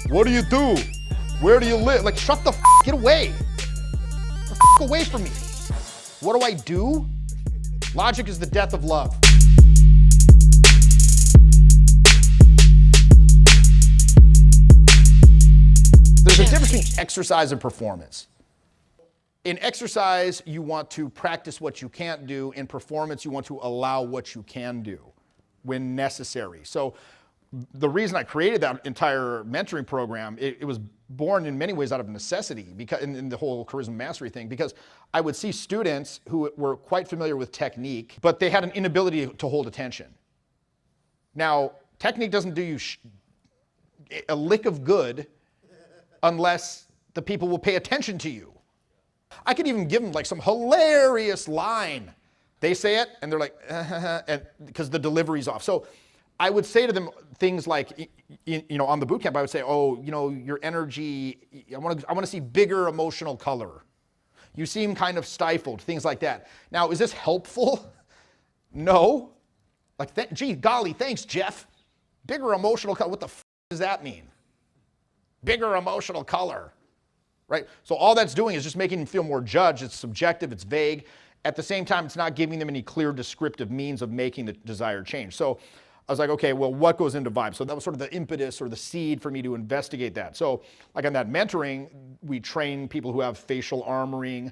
What do you do? Where do you live? Like, shut the get away. Get the away from me. What do I do? Logic is the death of love. There's a difference between exercise and performance. In exercise, you want to practice what you can't do. In performance, you want to allow what you can do when necessary. So the reason I created that entire mentoring program, it was born in many ways out of necessity, because in the whole charisma mastery thing, because I would see students who were quite familiar with technique, but they had an inability to hold attention. Now, technique doesn't do you a lick of good unless the people will pay attention to you. I could even give them like some hilarious line. They say it and they're like, and because the delivery's off. So I would say to them things like, on the boot camp, I would say, oh, your energy, I want to see bigger emotional color. You seem kind of stifled, things like that. Now, is this helpful? No. Like, gee, golly, thanks, Jeff. Bigger emotional color, what the does that mean? Bigger emotional color, right? So all that's doing is just making them feel more judged. It's subjective, it's vague. At the same time, it's not giving them any clear descriptive means of making the desired change. So I was like, okay, well, what goes into vibe? So that was sort of the impetus or the seed for me to investigate that. So like on that mentoring, we train people who have facial armoring,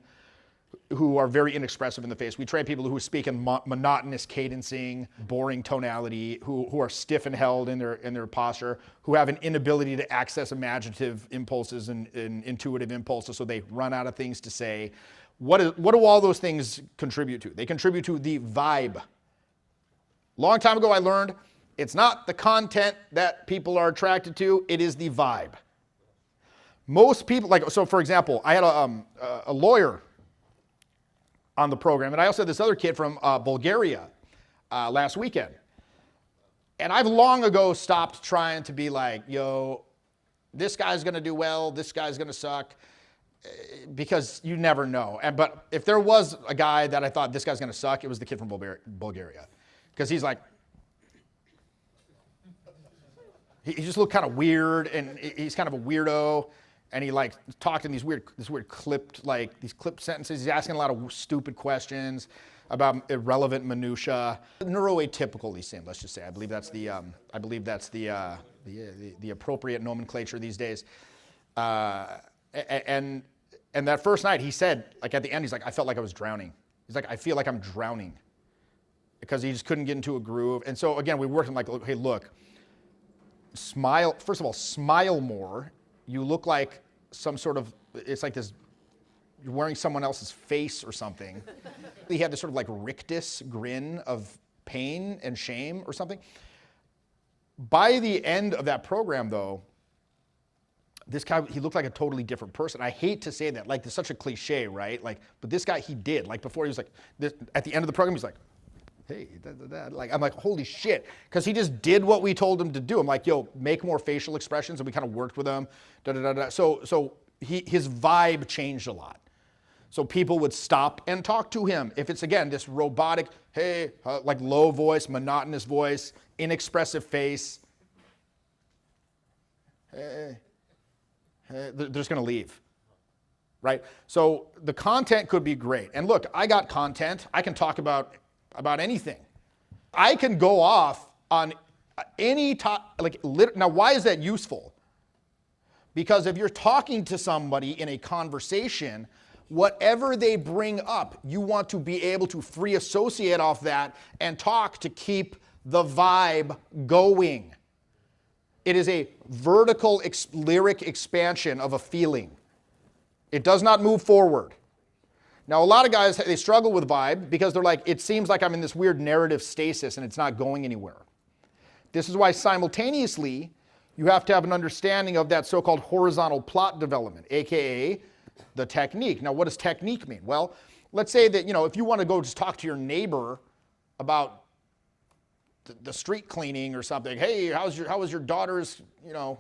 who are very inexpressive in the face. We train people who speak in monotonous cadencing, boring tonality, who are stiff and held in their posture, who have an inability to access imaginative impulses and intuitive impulses, so they run out of things to say. What do all those things contribute to? They contribute to the vibe. Long time ago I learned it's not the content that people are attracted to, it is the vibe. Most people, so for example, I had a lawyer on the program, and I also had this other kid from Bulgaria last weekend. And I've long ago stopped trying to be like, yo, this guy's gonna do well, this guy's gonna suck, because you never know. But if there was a guy that I thought this guy's gonna suck, it was the kid from Bulgaria. Because he's like, he just looked kind of weird, and he's kind of a weirdo, and he like talked in these weird clipped sentences. He's asking a lot of stupid questions about irrelevant minutia. Neuroatypical, he seemed. Let's just say. I believe that's the appropriate nomenclature these days. And that first night, he said, like at the end, he's like, I felt like I was drowning. He's like, I feel like I'm drowning. Because he just couldn't get into a groove. And so again, we worked on like, hey, look, smile. First of all, smile more. You look like some sort of, it's like this, you're wearing someone else's face or something. He had this sort of like rictus grin of pain and shame or something. By the end of that program though, this guy, he looked like a totally different person. I hate to say that, like it's such a cliche, right? Like, but this guy, he did. Like before he was like, at the end of the program, he's like, hey, like, I'm like, holy shit. Because he just did what we told him to do. I'm like, yo, make more facial expressions. And we kind of worked with him. So his vibe changed a lot. So people would stop and talk to him. If it's, again, this robotic, hey, like low voice, monotonous voice, inexpressive face, hey, they're just going to leave. Right? So the content could be great. And look, I got content. I can talk about anything. I can go off on any topic. Now, why is that useful? Because if you're talking to somebody in a conversation, whatever they bring up, you want to be able to free associate off that and talk to keep the vibe going. It is a vertical lyric expansion of a feeling. It does not move forward. Now, a lot of guys, they struggle with vibe because they're like, it seems like I'm in this weird narrative stasis and it's not going anywhere. This is why simultaneously, you have to have an understanding of that so-called horizontal plot development, AKA the technique. Now, what does technique mean? Well, let's say that, if you want to go just talk to your neighbor about the street cleaning or something, hey, how was your daughter's,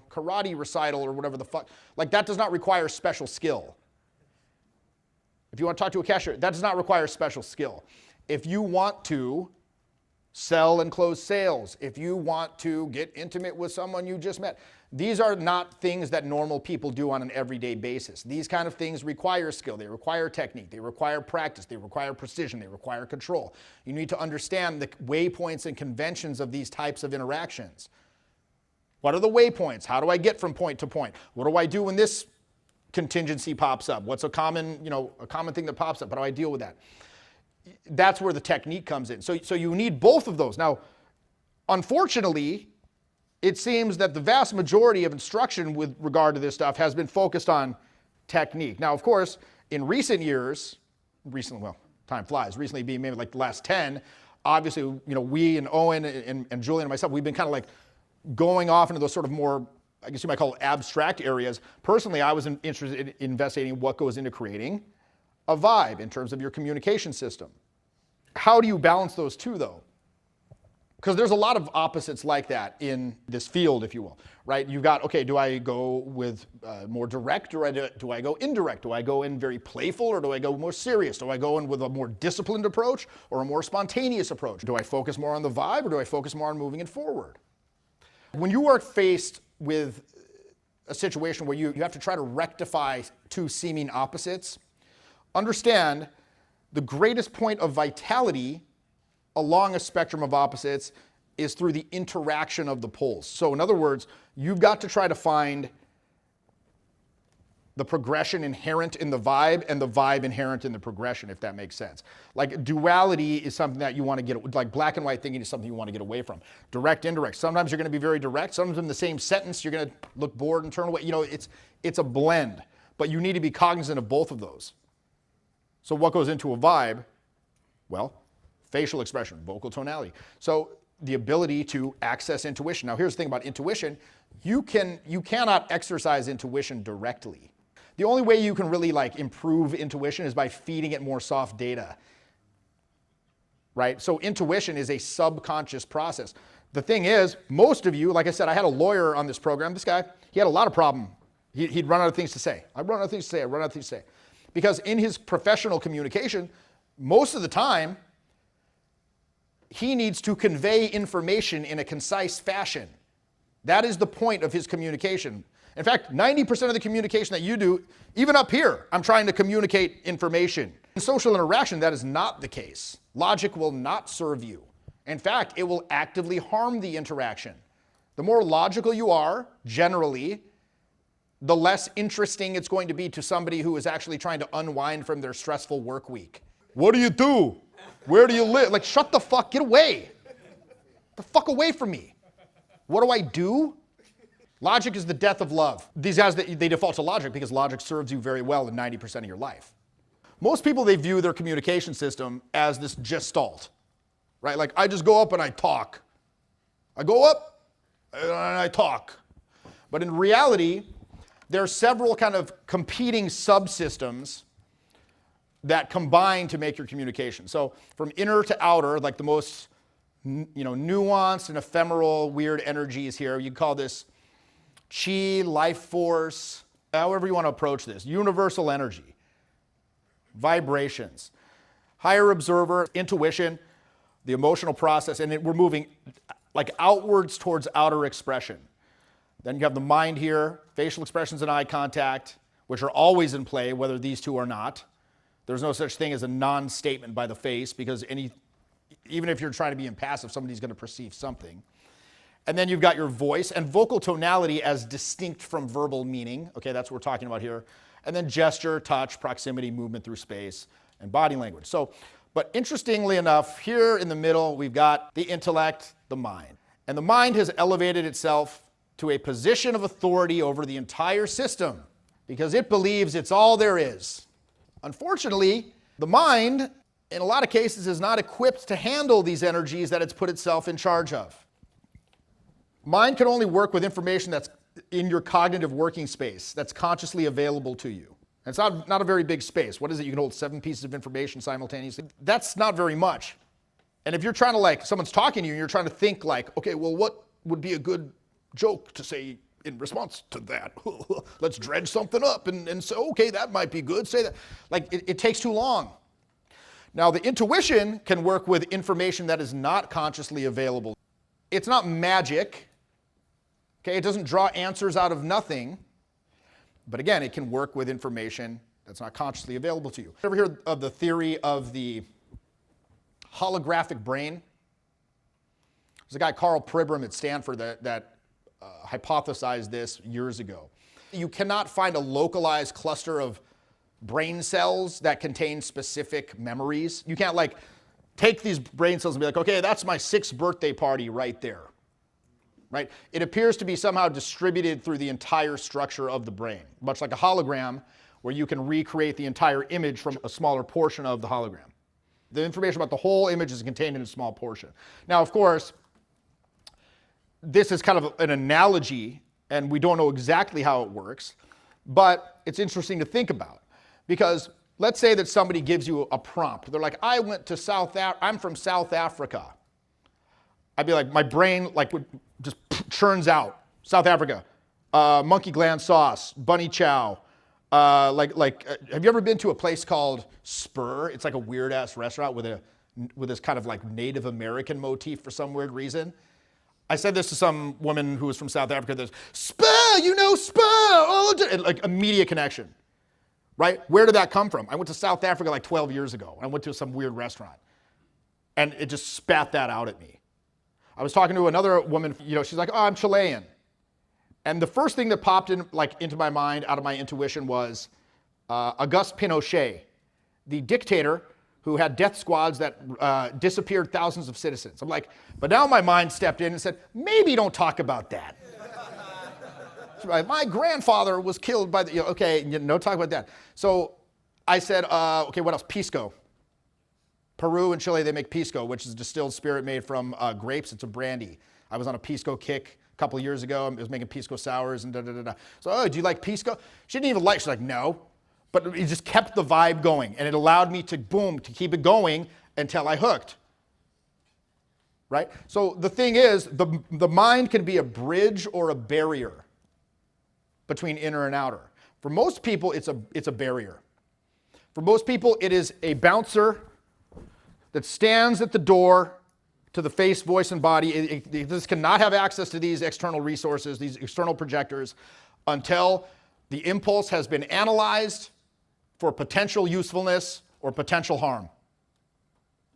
karate recital or whatever the fuck, like that does not require special skill. If you want to talk to a cashier, that does not require special skill. If you want to sell and close sales, if you want to get intimate with someone you just met, These are not things that normal people do on an everyday basis. These kind of things require skill, they require technique, they require practice, they require precision, they require control. You need to understand the waypoints and conventions of these types of interactions. What are the waypoints? How do I get from point to point? What do I do when this contingency pops up? What's a common thing that pops up? How do I deal with that? That's where the technique comes in. So you need both of those. Now, unfortunately, it seems that the vast majority of instruction with regard to this stuff has been focused on technique. Now, of course, in recent years, well, time flies, recently being maybe like the last 10, obviously, we and Owen and Julian and myself, we've been kind of like going off into those sort of more, I guess you might call it abstract areas. Personally, I was interested in investigating what goes into creating a vibe in terms of your communication system. How do you balance those two, though? Because there's a lot of opposites like that in this field, if you will, right? You've got, okay, do I go with more direct, or do I go indirect? Do I go in very playful, or do I go more serious? Do I go in with a more disciplined approach or a more spontaneous approach? Do I focus more on the vibe, or do I focus more on moving it forward? When you are faced with a situation where you have to try to rectify two seeming opposites, understand the greatest point of vitality along a spectrum of opposites is through the interaction of the poles. So in other words, you've got to try to find the progression inherent in the vibe and the vibe inherent in the progression, if that makes sense. Like duality is something that you want to get, like black and white thinking is something you want to get away from. Direct, indirect. Sometimes you're going to be very direct. Sometimes in the same sentence, you're going to look bored and turn away. It's a blend, but you need to be cognizant of both of those. So what goes into a vibe? Well, facial expression, vocal tonality. So the ability to access intuition. Now here's the thing about intuition. You cannot exercise intuition directly. The only way you can really improve intuition is by feeding it more soft data. Right? So intuition is a subconscious process. The thing is, most of you, like I said, I had a lawyer on this program. This guy, he had a lot of problem. He'd run out of things to say. I run out of things to say. Because in his professional communication, most of the time, he needs to convey information in a concise fashion. That is the point of his communication. In fact, 90% of the communication that you do, even up here, I'm trying to communicate information. In social interaction, that is not the case. Logic will not serve you. In fact, it will actively harm the interaction. The more logical you are, generally, the less interesting it's going to be to somebody who is actually trying to unwind from their stressful work week. What do you do? Where do you live? Shut the fuck, get away. The fuck away from me. What do I do? Logic is the death of love. These guys, they default to logic because logic serves you very well in 90% of your life. Most people, they view their communication system as this gestalt, right? I just go up and I talk. I go up and I talk. But in reality, there are several kind of competing subsystems that combine to make your communication. So from inner to outer, the most nuanced and ephemeral weird energies here, you call this chi, life force, however you want to approach this, universal energy, vibrations, higher observer, intuition, the emotional process, and we're moving outwards towards outer expression. Then you have the mind here, facial expressions and eye contact, which are always in play, whether these two are not. There's no such thing as a non-statement by the face because even if you're trying to be impassive, somebody's going to perceive something. And then you've got your voice and vocal tonality as distinct from verbal meaning. Okay, that's what we're talking about here. And then gesture, touch, proximity, movement through space, and body language. So, but interestingly enough, here in the middle, we've got the intellect, the mind. And the mind has elevated itself to a position of authority over the entire system because it believes it's all there is. Unfortunately, the mind, in a lot of cases, is not equipped to handle these energies that it's put itself in charge of. Mind can only work with information that's in your cognitive working space, that's consciously available to you. And it's not a very big space. What is it? You can hold 7 pieces of information simultaneously. That's not very much. And if you're trying to someone's talking to you and you're trying to think okay, well, what would be a good joke to say in response to that? Let's dredge something up and say, okay, that might be good. Say that. It takes too long. Now, the intuition can work with information that is not consciously available. It's not magic. Okay, it doesn't draw answers out of nothing, but again, it can work with information that's not consciously available to you. Ever hear of the theory of the holographic brain? There's a guy, Carl Pribram at Stanford, that hypothesized this years ago. You cannot find a localized cluster of brain cells that contain specific memories. You can't like take these brain cells and be like, okay, that's my 6th birthday party right there. Right? It appears to be somehow distributed through the entire structure of the brain, much like a hologram where you can recreate the entire image from a smaller portion of the hologram. The information about the whole image is contained in a small portion. Now, of course, this is kind of an analogy, and we don't know exactly how it works, but it's interesting to think about. Because let's say that somebody gives you a prompt. They're like, I'm from South Africa. I'd be like, my brain would just churns out. South Africa, monkey gland sauce, bunny chow. Have you ever been to a place called Spur? It's like a weird ass restaurant with this kind of like Native American motif for some weird reason. I said this to some woman who was from South Africa. There's Spur, Spur, like immediate connection, right? Where did that come from? I went to South Africa like 12 years ago. I went to some weird restaurant, and it just spat that out at me. I was talking to another woman, she's like, oh, I'm Chilean. And the first thing that popped into my mind out of my intuition was Auguste Pinochet, the dictator who had death squads that disappeared thousands of citizens. I'm like, but now my mind stepped in and said, maybe don't talk about that. My grandfather was killed by okay, no talk about that. So I said, okay, what else? Pisco. Peru and Chile, they make pisco, which is a distilled spirit made from grapes. It's a brandy. I was on a pisco kick a couple of years ago. I was making pisco sours and da-da-da-da. So, do you like pisco? She didn't even like, she's like, no. But it just kept the vibe going, and it allowed me to keep it going until I hooked. Right? So the thing is, the mind can be a bridge or a barrier between inner and outer. For most people, it's a barrier. For most people, it is a bouncer that stands at the door to the face, voice, and body. This cannot have access to these external resources, these external projectors, until the impulse has been analyzed for potential usefulness or potential harm.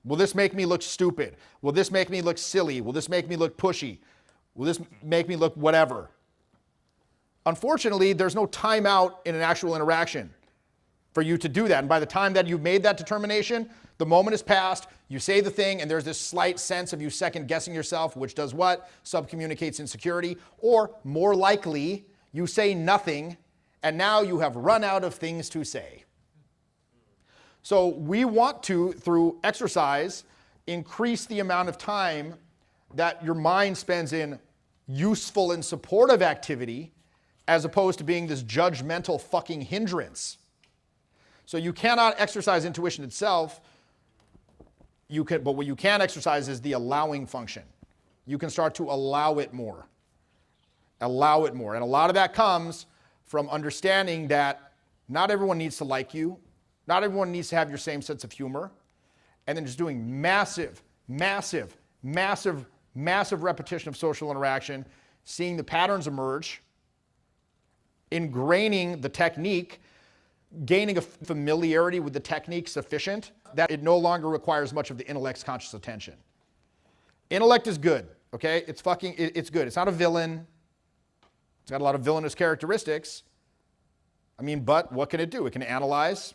Will this make me look stupid? Will this make me look silly? Will this make me look pushy? Will this make me look whatever? Unfortunately, there's no timeout in an actual interaction for you to do that. And by the time that you've made that determination, the moment has passed, you say the thing, and there's this slight sense of you second guessing yourself, which does what? Subcommunicates insecurity. Or more likely, you say nothing, and now you have run out of things to say. So we want to, through exercise, increase the amount of time that your mind spends in useful and supportive activity, as opposed to being this judgmental fucking hindrance. So you cannot exercise intuition itself, but what you can exercise is the allowing function. You can start to allow it more. Allow it more. And a lot of that comes from understanding that not everyone needs to like you. Not everyone needs to have your same sense of humor. And then just doing massive, massive, massive, massive repetition of social interaction, seeing the patterns emerge, ingraining the technique, gaining a familiarity with the technique sufficient that it no longer requires much of the intellect's conscious attention. Intellect is good, okay? It's good. It's not a villain. It's got a lot of villainous characteristics. But what can it do? It can analyze.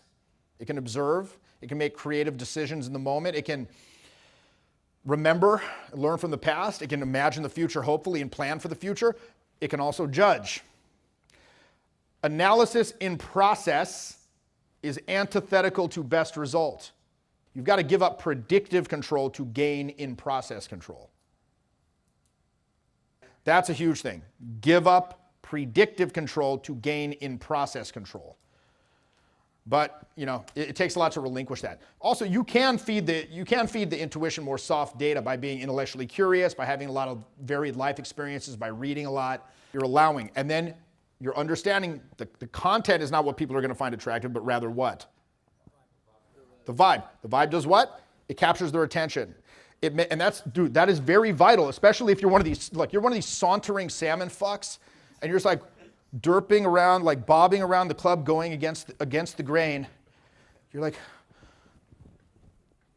It can observe. It can make creative decisions in the moment. It can remember, learn from the past. It can imagine the future, hopefully, and plan for the future. It can also judge. Analysis in process is antithetical to best result. You've got to give up predictive control to gain in process control. That's a huge thing. Give up predictive control to gain in process control. But it takes a lot to relinquish that. Also, you can feed the intuition more soft data by being intellectually curious, by having a lot of varied life experiences, by reading a lot. You're allowing, and then you're understanding the content is not what people are going to find attractive, but rather what? The vibe. The vibe does what? It captures their attention. And that's, dude, that is very vital, especially if you're one of these, like, you're one of these sauntering salmon fucks, and you're just like derping around, like bobbing around the club, going against the grain. You're like,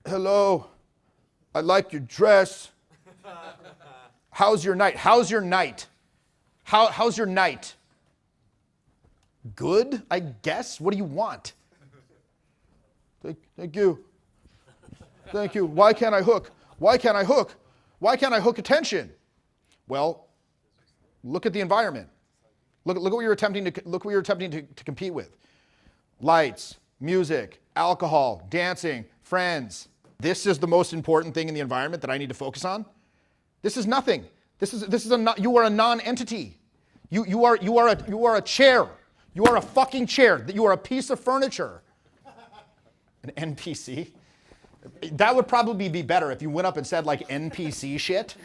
hello, I like your dress. How's your night? How's your night? How's your night? Good, I guess. What do you want? Thank you. Thank you. Why can't I hook? Why can't I hook? Why can't I hook attention? Well, look at the environment. Look what you're attempting to compete with. Lights, music, alcohol, dancing, friends. This is the most important thing in the environment that I need to focus on. This is nothing. You are a non-entity. You are a chair. You are a fucking chair. You are a piece of furniture. An NPC. That would probably be better if you went up and said like NPC shit.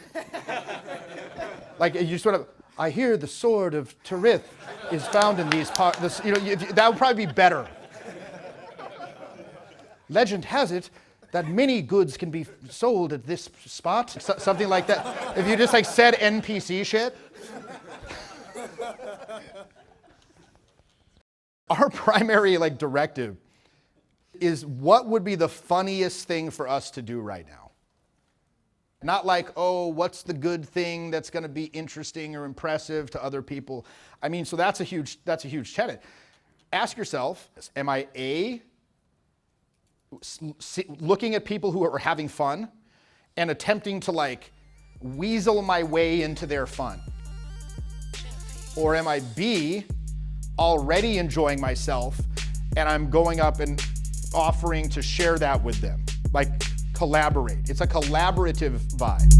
Like you sort of, I hear the sword of Tirith is found in these parts. That would probably be better. Legend has it that many goods can be sold at this spot. Something like that. If you just like said NPC shit. Our primary like directive is what would be the funniest thing for us to do right now. Not like, oh, what's the good thing that's going to be interesting or impressive to other people? I mean, so that's a huge tenet. Ask yourself, am I A, looking at people who are having fun and attempting to like weasel my way into their fun? Or am I B, already enjoying myself and I'm going up and offering to share that with them, like collaborate. It's a collaborative vibe.